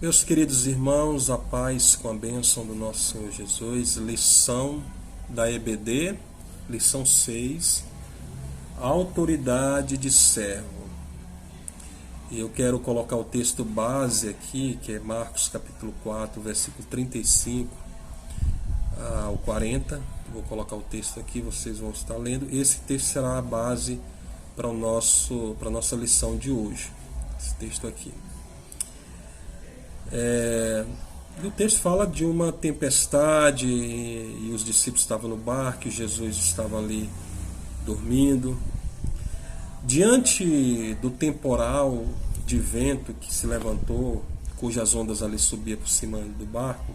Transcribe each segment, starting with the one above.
Meus queridos irmãos, a paz com a bênção do nosso Senhor Jesus, lição da EBD, lição 6, autoridade de servo. E eu quero colocar o texto base aqui, que é Marcos capítulo 4, versículo 35 ao 40. Vou colocar o texto aqui, vocês vão estar lendo. Esse texto será a base para a nossa lição de hoje, esse texto aqui. O texto fala de uma tempestade e os discípulos estavam no barco e Jesus estava ali dormindo. Diante do temporal de vento que se levantou, cujas ondas ali subiam por cima do barco,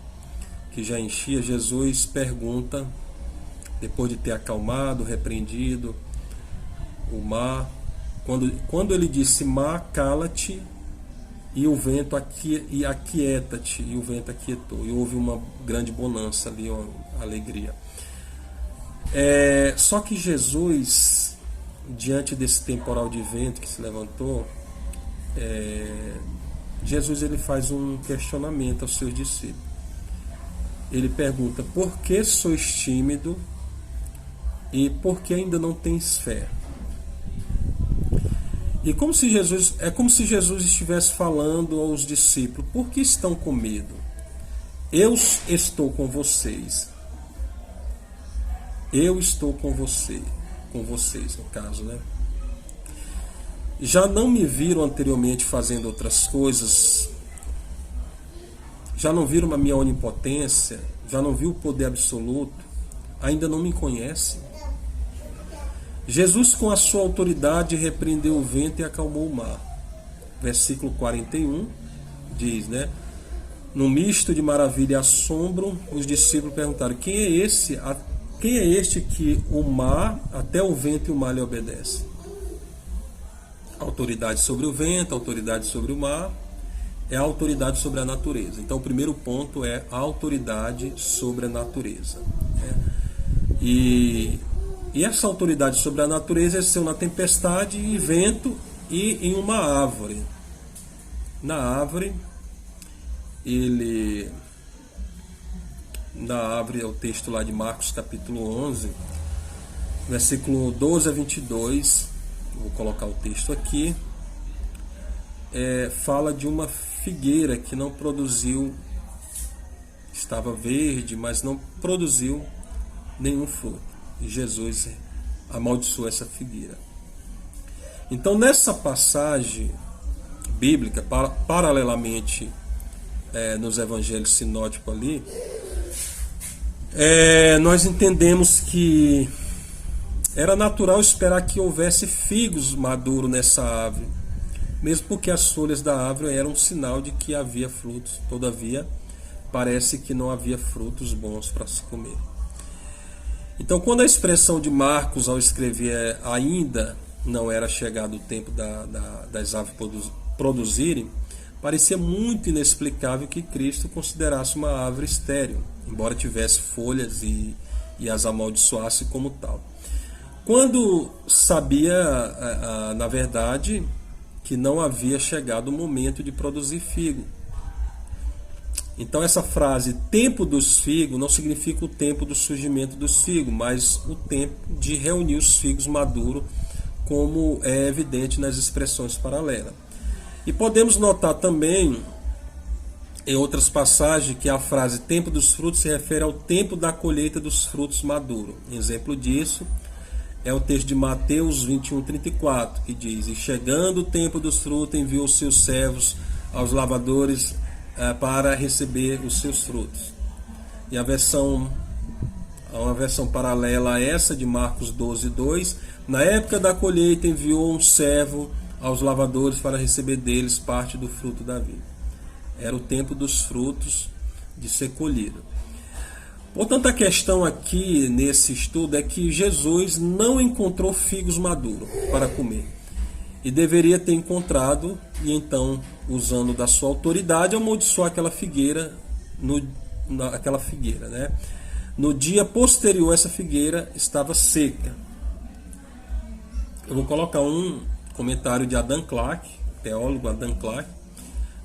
que já enchia, Jesus pergunta, depois de ter acalmado, repreendido o mar, quando ele disse: mar, cala-te, e o vento aquieta-te, e o vento aquietou, e houve uma grande bonança ali, uma alegria. Só que Jesus, diante desse temporal de vento que se levantou, Jesus ele faz um questionamento aos seus discípulos. Ele pergunta: por que sois tímido e por que ainda não tens fé? E como se Jesus estivesse falando aos discípulos: por que estão com medo? Eu estou com vocês. Eu estou com vocês, no caso, né? Já não me viram anteriormente fazendo outras coisas? Já não viram a minha onipotência? Já não viu o poder absoluto? Ainda não me conhecem? Jesus, com a sua autoridade, repreendeu o vento e acalmou o mar. Versículo 41 diz, né? Num misto de maravilha e assombro, os discípulos perguntaram: quem é este que o mar, até o vento e o mar lhe obedecem? Autoridade sobre o vento, autoridade sobre o mar, é a autoridade sobre a natureza. Então o primeiro ponto é a autoridade sobre a natureza, né? E essa autoridade sobre a natureza exerceu na tempestade e vento e em uma árvore. Na árvore, é o texto lá de Marcos capítulo 11, versículo 12 a 22, vou colocar o texto aqui, fala de uma figueira que não produziu, estava verde, mas não produziu nenhum fruto. E Jesus amaldiçoou essa figueira. Então, nessa passagem bíblica, paralelamente nos evangelhos sinóticos ali, nós entendemos que era natural esperar que houvesse figos maduros nessa árvore, mesmo porque as folhas da árvore eram um sinal de que havia frutos. Todavia, parece que não havia frutos bons para se comer. Então, quando a expressão de Marcos, ao escrever ainda não era chegado o tempo das árvores produzirem, parecia muito inexplicável que Cristo considerasse uma árvore estéril, embora tivesse folhas e as amaldiçoasse como tal. Quando sabia, na verdade, que não havia chegado o momento de produzir figo. Então essa frase, tempo dos figos, não significa o tempo do surgimento dos figos, mas o tempo de reunir os figos maduros, como é evidente nas expressões paralelas. E podemos notar também, em outras passagens, que a frase tempo dos frutos se refere ao tempo da colheita dos frutos maduros. Exemplo disso é o texto de Mateus 21:34, que diz: e chegando o tempo dos frutos, enviou os seus servos aos lavradores para receber os seus frutos. E uma versão paralela a essa de Marcos 12:2, na época da colheita enviou um servo aos lavradores para receber deles parte do fruto da vida. Era o tempo dos frutos de ser colhido. Portanto, a questão aqui nesse estudo é que Jesus não encontrou figos maduros para comer. E deveria ter encontrado, e então, usando da sua autoridade, amaldiçoou aquela figueira, né? No dia posterior, essa figueira estava seca. Eu vou colocar um comentário de Adam Clarke, teólogo Adam Clarke,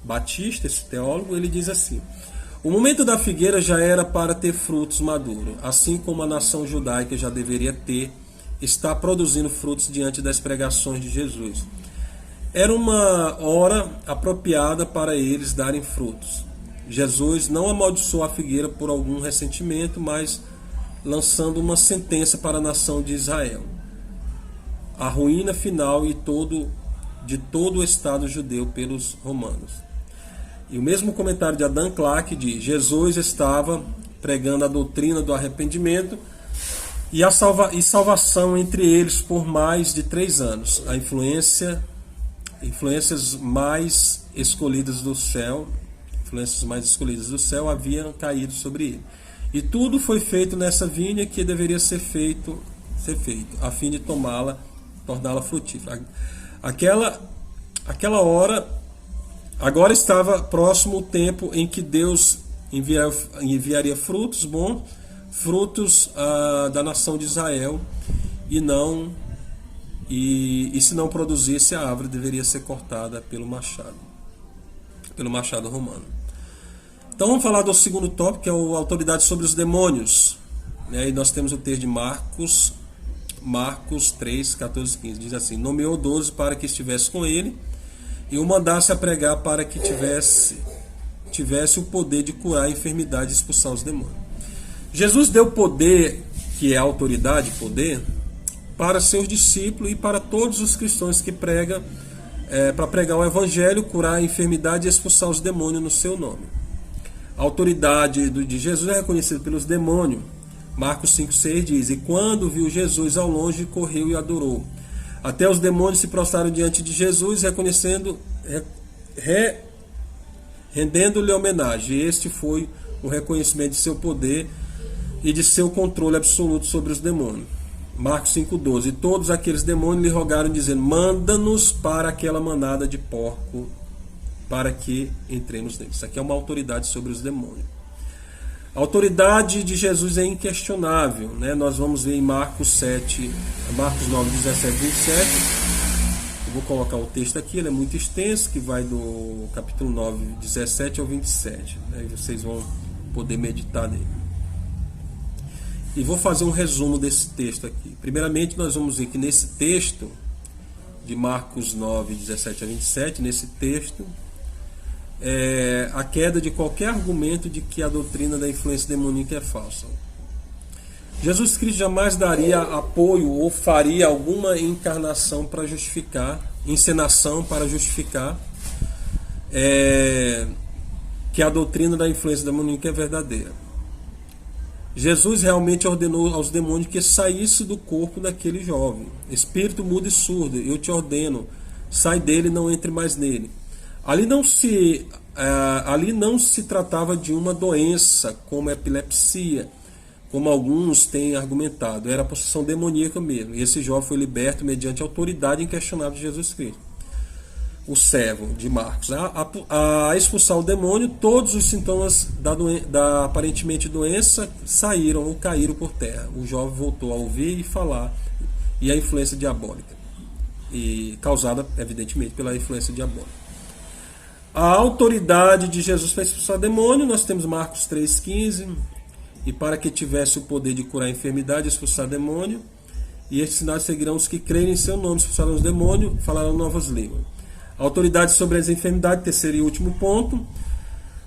Batista, esse teólogo, ele diz assim: o momento da figueira já era para ter frutos maduros, assim como a nação judaica já deveria ter, está produzindo frutos diante das pregações de Jesus. Era uma hora apropriada para eles darem frutos. Jesus não amaldiçoou a figueira por algum ressentimento, mas lançando uma sentença para a nação de Israel: a ruína final de todo o Estado judeu pelos romanos. E o mesmo comentário de Adam Clarke diz: Jesus estava pregando a doutrina do arrependimento e salvação entre eles por mais de 3 anos. Influências mais escolhidas do céu haviam caído sobre ele. E tudo foi feito nessa vinha que deveria ser feito, a fim de torná-la frutífera. Aquela hora, agora estava próximo o tempo em que Deus enviaria frutos bons, frutos da nação de Israel, e se não produzisse, a árvore deveria ser cortada pelo machado romano. Então vamos falar do segundo tópico, que é a autoridade sobre os demônios. E nós temos o texto de Marcos 3, 14, 15. Diz assim: nomeou 12 para que estivesse com ele e o mandasse a pregar para que tivesse o poder de curar a enfermidade e expulsar os demônios. Jesus deu poder, que é autoridade, poder, para seus discípulos e para todos os cristãos que pregam, para pregar o evangelho, curar a enfermidade e expulsar os demônios no seu nome. A autoridade de Jesus é reconhecida pelos demônios. Marcos 5,6 diz: e quando viu Jesus ao longe, correu e adorou. Até os demônios se prostraram diante de Jesus, rendendo-lhe homenagem. Este foi o reconhecimento de seu poder e de seu controle absoluto sobre os demônios. Marcos 5,12: e todos aqueles demônios lhe rogaram, dizendo: manda-nos para aquela manada de porco, para que entremos neles. Isso aqui é uma autoridade sobre os demônios. A autoridade de Jesus é inquestionável, né? Nós vamos ver em Marcos 9, 17, 27. Eu vou colocar o texto aqui, ele é muito extenso, que vai do capítulo 9, 17 ao 27. Aí vocês vão poder meditar nele. E vou fazer um resumo desse texto aqui. Primeiramente, nós vamos ver que nesse texto, de Marcos 9, 17 a 27, nesse texto, a queda de qualquer argumento de que a doutrina da influência demoníaca é falsa. Jesus Cristo jamais daria apoio ou faria alguma encenação para justificar que a doutrina da influência demoníaca é verdadeira. Jesus realmente ordenou aos demônios que saísse do corpo daquele jovem. Espírito mudo e surdo, eu te ordeno, sai dele e não entre mais nele. Ali não se tratava de uma doença como a epilepsia, como alguns têm argumentado. Era a possessão demoníaca mesmo. E esse jovem foi liberto mediante a autoridade inquestionável de Jesus Cristo, o servo de Marcos. A expulsar o demônio, todos os sintomas da aparentemente doença saíram ou caíram por terra. O jovem voltou a ouvir e falar, e a influência diabólica, e causada evidentemente pela influência diabólica. A autoridade de Jesus para expulsar demônio, nós temos Marcos 3,15, e para que tivesse o poder de curar a enfermidade e expulsar demônio, e estes sinais seguirão os que crerem em seu nome, expulsarão os demônios, falarão novas línguas. Autoridade sobre as enfermidades, terceiro e último ponto: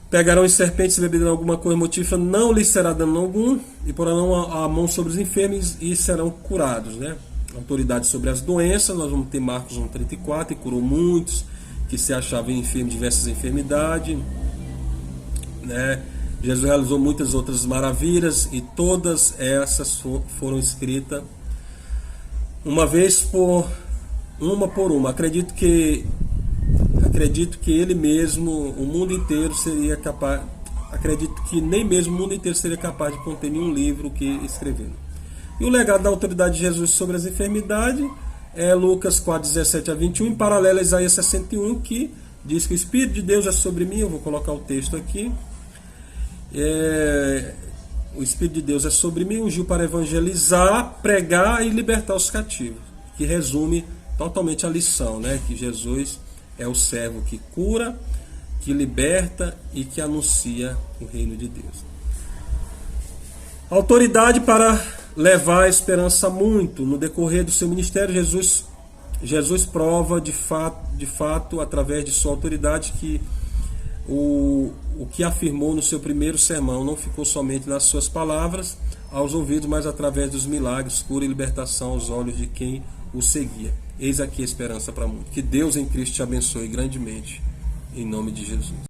pegarão em serpentes e beberão alguma coisa mortífera, não lhes será dano algum, e porão a mão sobre os enfermos e serão curados, né? Autoridade sobre as doenças, nós vamos ter Marcos 1,34, e curou muitos que se achavam enfermos de diversas enfermidades, né? Jesus realizou muitas outras maravilhas, e todas essas foram escritas uma por uma. Acredito que ele mesmo, o mundo inteiro seria capaz. Acredito que nem mesmo o mundo inteiro seria capaz de conter nenhum livro que escreveu. E o legado da autoridade de Jesus sobre as enfermidades é Lucas 4, 17 a 21, em paralelo a Isaías 61, que diz que o Espírito de Deus é sobre mim. Eu vou colocar o texto aqui. O Espírito de Deus é sobre mim, ungiu para evangelizar, pregar e libertar os cativos. Que resume totalmente a lição, né? Que Jesus é o servo que cura, que liberta e que anuncia o reino de Deus. Autoridade para levar a esperança muito. No decorrer do seu ministério, Jesus prova de fato, através de sua autoridade, que o que afirmou no seu primeiro sermão não ficou somente nas suas palavras aos ouvidos, mas através dos milagres, cura e libertação aos olhos de quem o seguia. Eis aqui a esperança para muitos. Que Deus em Cristo te abençoe grandemente, em nome de Jesus.